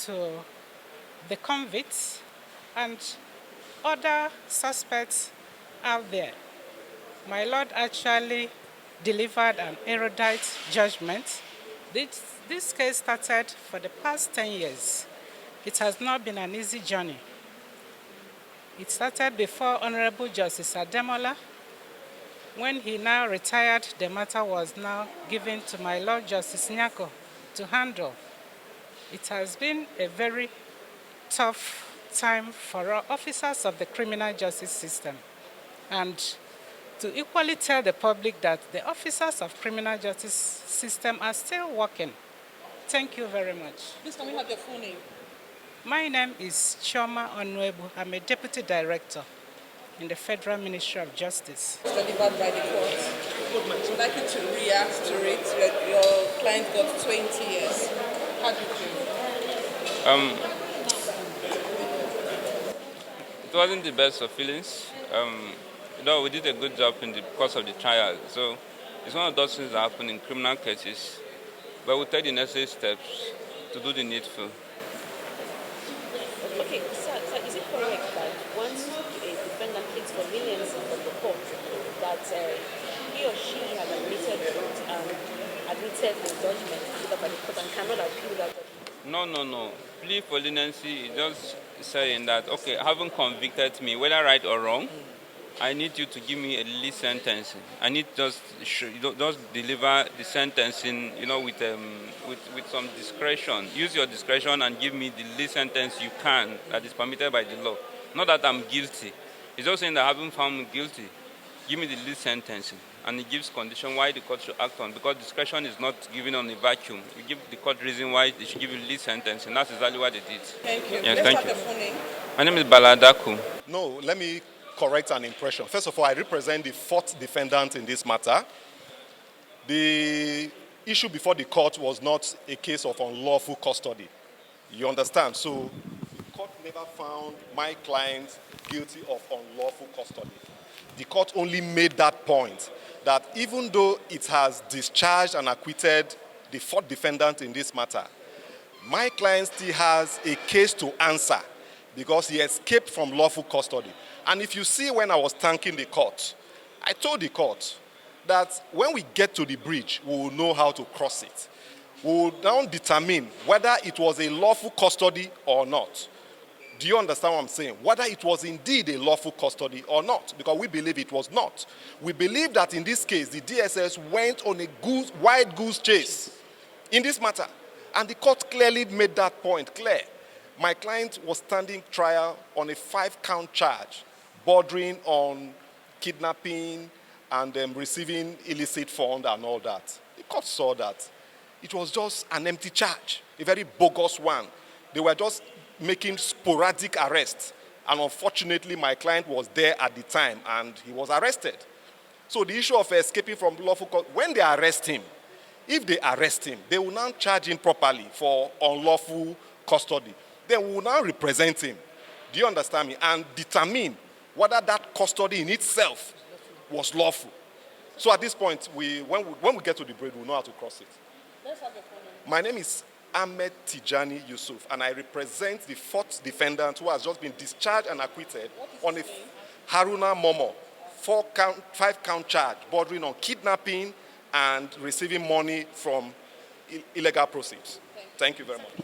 to the convicts and other suspects out there. My Lord actually delivered an erudite judgment. This case started for the past 10 years. It has not been an easy journey. It started before Honorable Justice Ademola. When he now retired, the matter was now given to my Lord Justice Nyako to handle. It has been a very tough time for our officers of the criminal justice system, and to equally tell the public that the officers of criminal justice system are still working. Thank you very much. Please, can we have your full name? My name is Chioma Onwebu. I'm a deputy director in the Federal Ministry of Justice. Delivered by the court. I'd like you to react to it. Your client got 20 years. How do you feel? It wasn't the best of feelings. We did a good job in the course of the trial. So it's one of those things that happen in criminal cases. But we'll take the necessary steps to do the needful. Okay, sir, is it correct that once a defendant pleads for leniency from the court, that he or she has admitted the judgment delivered by the court and cannot appeal that judgment? No. Plea for leniency is just saying that, okay, having convicted me, whether right or wrong, I need you to give me a least sentencing. I need just deliver the sentencing, with some discretion. Use your discretion and give me the least sentence you can that is permitted by the law. Not that I'm guilty. It's just saying that having found me guilty, give me the least sentencing. And it gives condition why the court should act on, because discretion is not given on a vacuum. You give the court reason why they should give you least sentence, and that's exactly what they did. Thank you. Yes, Let's thank have you. your full name. My name is Baladaku. No, let me correct an impression. First of all, I represent the fourth defendant in this matter. The issue before the court was not a case of unlawful custody. You understand? So the court never found my client guilty of unlawful custody. The court only made that point, that even though it has discharged and acquitted the fourth defendant in this matter, my client still has a case to answer because he escaped from lawful custody. And if you see when I was thanking the court, I told the court that when we get to the bridge, we will know how to cross it. We will now determine whether it was a lawful custody or not. Do you understand what I'm saying? Whether it was indeed a lawful custody or not, because we believe it was not. We believe that in this case, the DSS went on a wild goose chase in this matter. And the court clearly made that point clear. My client was standing trial on a 5-count charge, bordering on kidnapping and receiving illicit funds and all that. The court saw that. It was just an empty charge, a very bogus one. They were just making sporadic arrests. And unfortunately, my client was there at the time and he was arrested. So the issue of escaping from lawful custody, when they arrest him, if they arrest him, they will now charge him properly for unlawful custody. Then we will now represent him. Do you understand me? And determine whether that custody in itself was lawful. So at this point, when we get to the bridge, we'll know how to cross it. Let's have your full name. My name is Ahmed Tijani Yusuf, and I represent the fourth defendant who has just been discharged and acquitted on a Haruna Momo 5-count charge bordering on kidnapping and receiving money from illegal proceeds. Thank you very much.